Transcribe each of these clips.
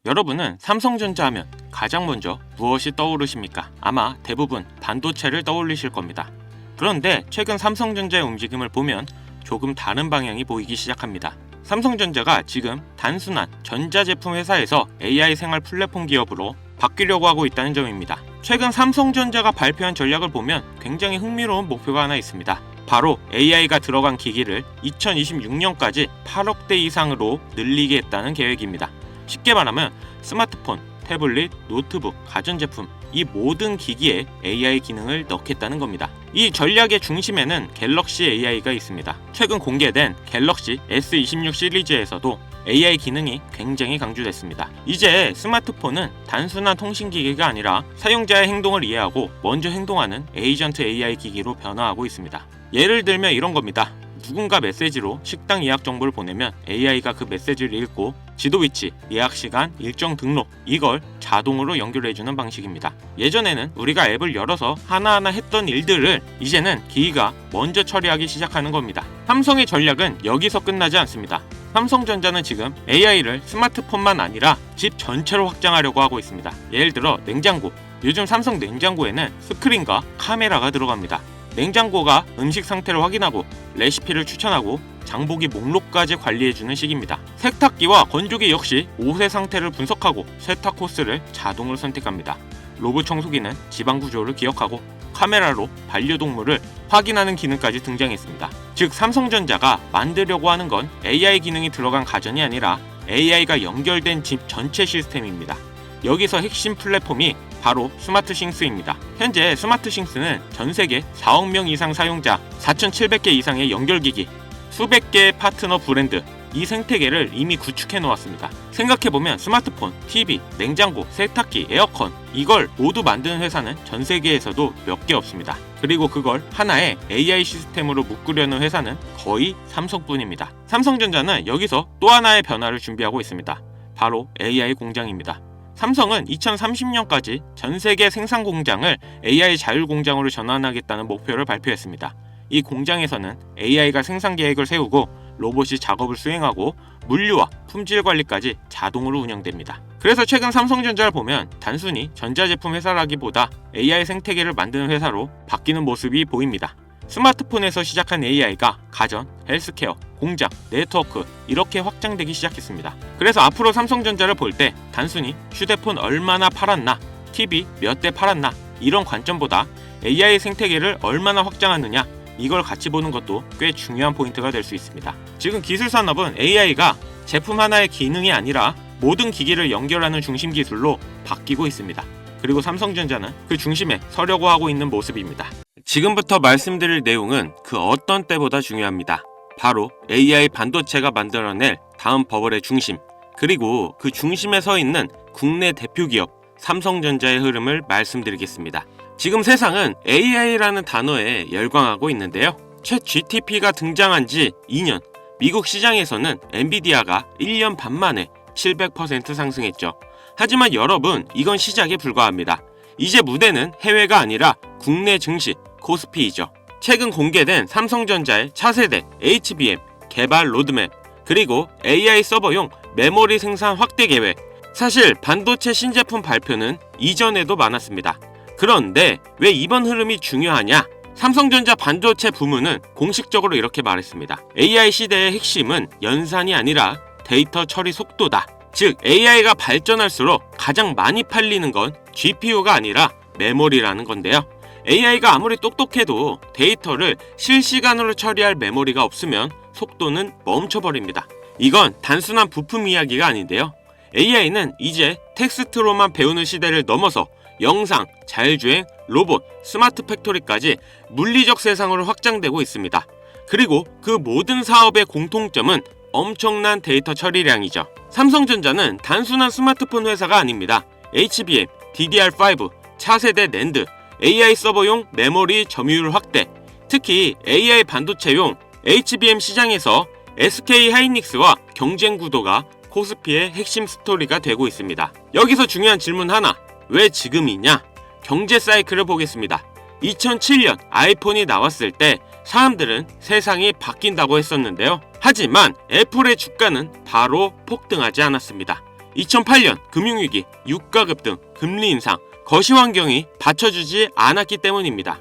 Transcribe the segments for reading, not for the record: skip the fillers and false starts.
여러분은 삼성전자 하면 가장 먼저 무엇이 떠오르십니까? 아마 대부분 반도체를 떠올리실 겁니다. 그런데 최근 삼성전자의 움직임을 보면 조금 다른 방향이 보이기 시작합니다. 삼성전자가 지금 단순한 전자제품 회사에서 AI 생활 플랫폼 기업으로 바뀌려고 하고 있다는 점입니다. 최근 삼성전자가 발표한 전략을 보면 굉장히 흥미로운 목표가 하나 있습니다. 바로 AI가 들어간 기기를 2026년까지 8억대 이상으로 늘리게 했다는 계획입니다. 쉽게 말하면 스마트폰, 태블릿, 노트북, 가전제품 이 모든 기기에 AI 기능을 넣겠다는 겁니다. 이 전략의 중심에는 갤럭시 AI가 있습니다. 최근 공개된 갤럭시 S26 시리즈에서도 AI 기능이 굉장히 강조됐습니다. 이제 스마트폰은 단순한 통신기기가 아니라 사용자의 행동을 이해하고 먼저 행동하는 에이전트 AI 기기로 변화하고 있습니다. 예를 들면 이런 겁니다. 누군가 메시지로 식당 예약 정보를 보내면 AI가 그 메시지를 읽고 지도 위치, 예약 시간, 일정 등록 이걸 자동으로 연결해주는 방식입니다. 예전에는 우리가 앱을 열어서 하나하나 했던 일들을 이제는 기기가 먼저 처리하기 시작하는 겁니다. 삼성의 전략은 여기서 끝나지 않습니다. 삼성전자는 지금 AI를 스마트폰만 아니라 집 전체로 확장하려고 하고 있습니다. 예를 들어 냉장고. 요즘 삼성 냉장고에는 스크린과 카메라가 들어갑니다. 냉장고가 음식 상태를 확인하고 레시피를 추천하고 장보기 목록까지 관리해주는 식입니다. 세탁기와 건조기 역시 옷의 상태를 분석하고 세탁 코스를 자동으로 선택합니다. 로봇 청소기는 지방 구조를 기억하고 카메라로 반려동물을 확인하는 기능까지 등장했습니다. 즉 삼성전자가 만들려고 하는 건 AI 기능이 들어간 가전이 아니라 AI가 연결된 집 전체 시스템입니다. 여기서 핵심 플랫폼이 바로 스마트싱스입니다. 현재 스마트싱스는 전세계 4억 명 이상 사용자, 4,700개 이상의 연결기기, 수백 개의 파트너 브랜드, 이 생태계를 이미 구축해 놓았습니다. 생각해보면 스마트폰, TV, 냉장고, 세탁기, 에어컨 이걸 모두 만드는 회사는 전 세계에서도 몇 개 없습니다. 그리고 그걸 하나의 AI 시스템으로 묶으려는 회사는 거의 삼성뿐입니다. 삼성전자는 여기서 또 하나의 변화를 준비하고 있습니다. 바로 AI 공장입니다. 삼성은 2030년까지 전 세계 생산 공장을 AI 자율 공장으로 전환하겠다는 목표를 발표했습니다. 이 공장에서는 AI가 생산 계획을 세우고 로봇이 작업을 수행하고 물류와 품질 관리까지 자동으로 운영됩니다. 그래서 최근 삼성전자를 보면 단순히 전자제품 회사라기보다 AI 생태계를 만드는 회사로 바뀌는 모습이 보입니다. 스마트폰에서 시작한 AI가 가전, 헬스케어, 공장, 네트워크 이렇게 확장되기 시작했습니다. 그래서 앞으로 삼성전자를 볼 때 단순히 휴대폰 얼마나 팔았나, TV 몇 대 팔았나 이런 관점보다 AI 생태계를 얼마나 확장하느냐 이걸 같이 보는 것도 꽤 중요한 포인트가 될 수 있습니다. 지금 기술 산업은 AI가 제품 하나의 기능이 아니라 모든 기기를 연결하는 중심 기술로 바뀌고 있습니다. 그리고 삼성전자는 그 중심에 서려고 하고 있는 모습입니다. 지금부터 말씀드릴 내용은 그 어떤 때보다 중요합니다. 바로 AI 반도체가 만들어낼 다음 버블의 중심, 그리고 그 중심에 서 있는 국내 대표 기업 삼성전자의 흐름을 말씀드리겠습니다. 지금 세상은 AI라는 단어에 열광하고 있는데요. 챗 GTP가 등장한 지 2년, 미국 시장에서는 엔비디아가 1년 반 만에 700% 상승했죠. 하지만 여러분, 이건 시작에 불과합니다. 이제 무대는 해외가 아니라 국내 증시, 코스피이죠. 최근 공개된 삼성전자의 차세대 HBM 개발 로드맵, 그리고 AI 서버용 메모리 생산 확대 계획. 사실 반도체 신제품 발표는 이전에도 많았습니다. 그런데 왜 이번 흐름이 중요하냐? 삼성전자 반도체 부문은 공식적으로 이렇게 말했습니다. AI 시대의 핵심은 연산이 아니라 데이터 처리 속도다. 즉 AI가 발전할수록 가장 많이 팔리는 건 GPU가 아니라 메모리라는 건데요. AI가 아무리 똑똑해도 데이터를 실시간으로 처리할 메모리가 없으면 속도는 멈춰버립니다. 이건 단순한 부품 이야기가 아닌데요. AI는 이제 텍스트로만 배우는 시대를 넘어서 영상, 자율주행, 로봇, 스마트 팩토리까지 물리적 세상으로 확장되고 있습니다. 그리고 그 모든 사업의 공통점은 엄청난 데이터 처리량이죠. 삼성전자는 단순한 스마트폰 회사가 아닙니다. HBM, DDR5, 차세대 낸드, AI 서버용 메모리 점유율 확대, 특히 AI 반도체용 HBM 시장에서 SK 하이닉스와 경쟁 구도가 코스피의 핵심 스토리가 되고 있습니다. 여기서 중요한 질문 하나, 왜 지금이냐? 경제 사이클을 보겠습니다. 2007년 아이폰이 나왔을 때 사람들은 세상이 바뀐다고 했었는데요. 하지만 애플의 주가는 바로 폭등하지 않았습니다. 2008년 금융위기, 유가 급등, 금리 인상, 거시 환경이 받쳐주지 않았기 때문입니다.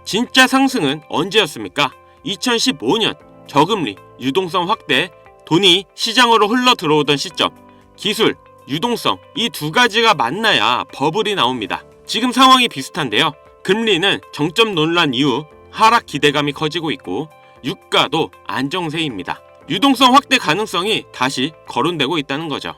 진짜 상승은 언제였습니까? 2015년 저금리, 유동성 확대, 돈이 시장으로 흘러 들어오던 시점, 기술, 유동성 이 두 가지가 만나야 버블이 나옵니다. 지금 상황이 비슷한데요. 금리는 정점 논란 이후 하락 기대감이 커지고 있고 유가도 안정세입니다. 유동성 확대 가능성이 다시 거론되고 있다는 거죠.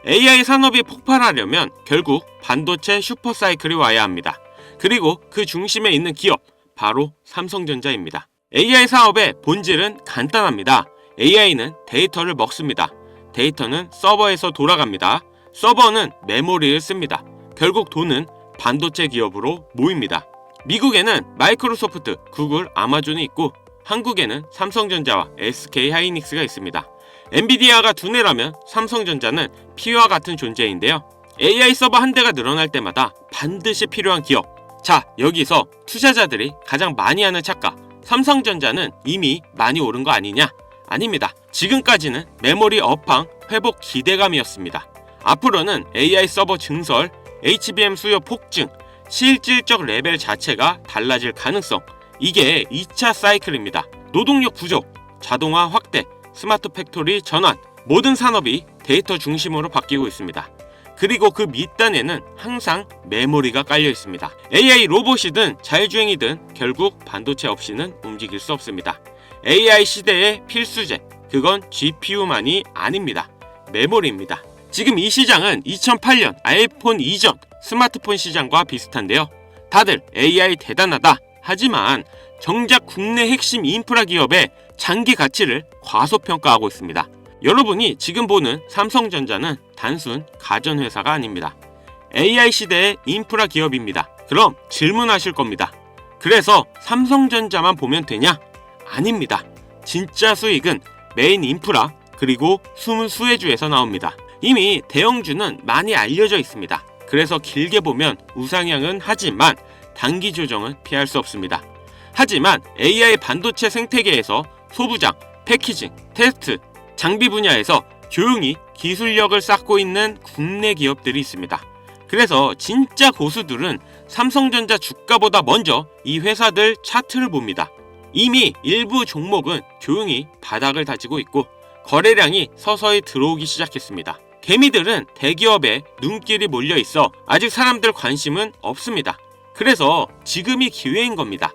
AI 산업이 폭발하려면 결국 반도체 슈퍼사이클이 와야 합니다. 그리고 그 중심에 있는 기업, 바로 삼성전자입니다. AI 사업의 본질은 간단합니다. AI는 데이터를 먹습니다. 데이터는 서버에서 돌아갑니다. 서버는 메모리를 씁니다. 결국 돈은 반도체 기업으로 모입니다. 미국에는 마이크로소프트, 구글, 아마존이 있고 한국에는 삼성전자와 SK하이닉스가 있습니다. 엔비디아가 두뇌라면 삼성전자는 피와 같은 존재인데요. AI 서버 한 대가 늘어날 때마다 반드시 필요한 기업. 자, 여기서 투자자들이 가장 많이 하는 착각. 삼성전자는 이미 많이 오른 거 아니냐? 아닙니다. 지금까지는 메모리 업황 회복 기대감이었습니다. 앞으로는 AI 서버 증설, HBM 수요 폭증, 실질적 레벨 자체가 달라질 가능성. 이게 2차 사이클입니다. 노동력 부족, 자동화 확대, 스마트 팩토리 전환, 모든 산업이 데이터 중심으로 바뀌고 있습니다. 그리고 그 밑단에는 항상 메모리가 깔려 있습니다. AI 로봇이든 자율주행이든 결국 반도체 없이는 움직일 수 없습니다. AI 시대의 필수제, 그건 GPU만이 아닙니다. 메모리입니다. 지금 이 시장은 2008년 아이폰 이전 스마트폰 시장과 비슷한데요. 다들 AI 대단하다. 하지만 정작 국내 핵심 인프라 기업의 장기 가치를 과소평가하고 있습니다. 여러분이 지금 보는 삼성전자는 단순 가전회사가 아닙니다. AI 시대의 인프라 기업입니다. 그럼 질문하실 겁니다. 그래서 삼성전자만 보면 되냐? 아닙니다. 진짜 수익은 메인 인프라 그리고 숨은 수혜주에서 나옵니다. 이미 대형주는 많이 알려져 있습니다. 그래서 길게 보면 우상향은 하지만 단기 조정은 피할 수 없습니다. 하지만 AI 반도체 생태계에서 소부장, 패키징, 테스트, 장비 분야에서 조용히 기술력을 쌓고 있는 국내 기업들이 있습니다. 그래서 진짜 고수들은 삼성전자 주가보다 먼저 이 회사들 차트를 봅니다. 이미 일부 종목은 조용히 바닥을 다지고 있고 거래량이 서서히 들어오기 시작했습니다. 개미들은 대기업에 눈길이 몰려 있어 아직 사람들 관심은 없습니다. 그래서 지금이 기회인 겁니다.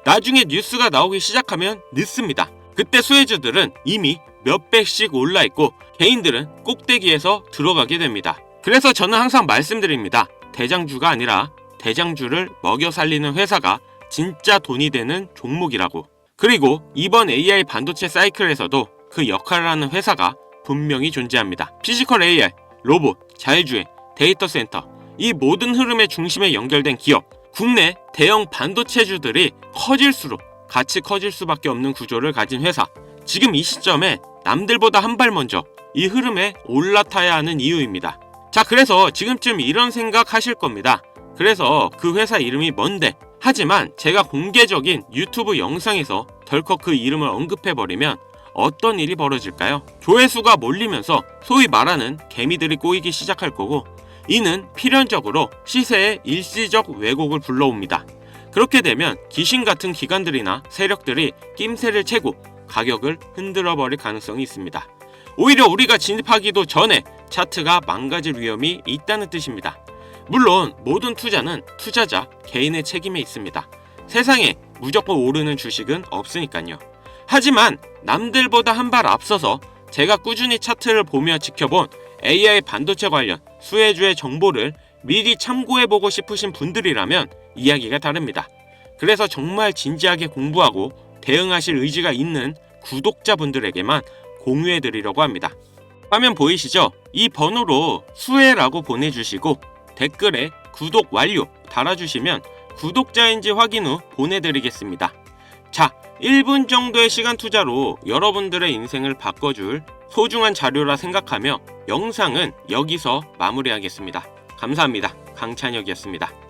나중에 뉴스가 나오기 시작하면 늦습니다. 그때 수혜주들은 이미 몇백씩 올라 있고 개인들은 꼭대기에서 들어가게 됩니다. 그래서 저는 항상 말씀드립니다. 대장주가 아니라 대장주를 먹여 살리는 회사가 진짜 돈이 되는 종목이라고. 그리고 이번 AI 반도체 사이클에서도 그 역할을 하는 회사가 분명히 존재합니다. 피지컬 AI, 로봇, 자율주행, 데이터 센터 이 모든 흐름의 중심에 연결된 기업, 국내 대형 반도체주들이 커질수록 같이 커질 수밖에 없는 구조를 가진 회사. 지금 이 시점에 남들보다 한 발 먼저 이 흐름에 올라타야 하는 이유입니다. 자, 그래서 지금쯤 이런 생각 하실 겁니다. 그래서 그 회사 이름이 뭔데? 하지만 제가 공개적인 유튜브 영상에서 덜컥 그 이름을 언급해버리면 어떤 일이 벌어질까요? 조회수가 몰리면서 소위 말하는 개미들이 꼬이기 시작할 거고 이는 필연적으로 시세의 일시적 왜곡을 불러옵니다. 그렇게 되면 귀신 같은 기관들이나 세력들이 낌새를 채고 가격을 흔들어버릴 가능성이 있습니다. 오히려 우리가 진입하기도 전에 차트가 망가질 위험이 있다는 뜻입니다. 물론 모든 투자는 투자자 개인의 책임에 있습니다. 세상에 무조건 오르는 주식은 없으니까요. 하지만 남들보다 한 발 앞서서 제가 꾸준히 차트를 보며 지켜본 AI 반도체 관련 수혜주의 정보를 미리 참고해보고 싶으신 분들이라면 이야기가 다릅니다. 그래서 정말 진지하게 공부하고 대응하실 의지가 있는 구독자분들에게만 공유해드리려고 합니다. 화면 보이시죠? 이 번호로 수혜라고 보내주시고 댓글에 구독 완료 달아주시면 구독자인지 확인 후 보내드리겠습니다. 자, 1분 정도의 시간 투자로 여러분들의 인생을 바꿔줄 소중한 자료라 생각하며 영상은 여기서 마무리하겠습니다. 감사합니다. 강찬혁이었습니다.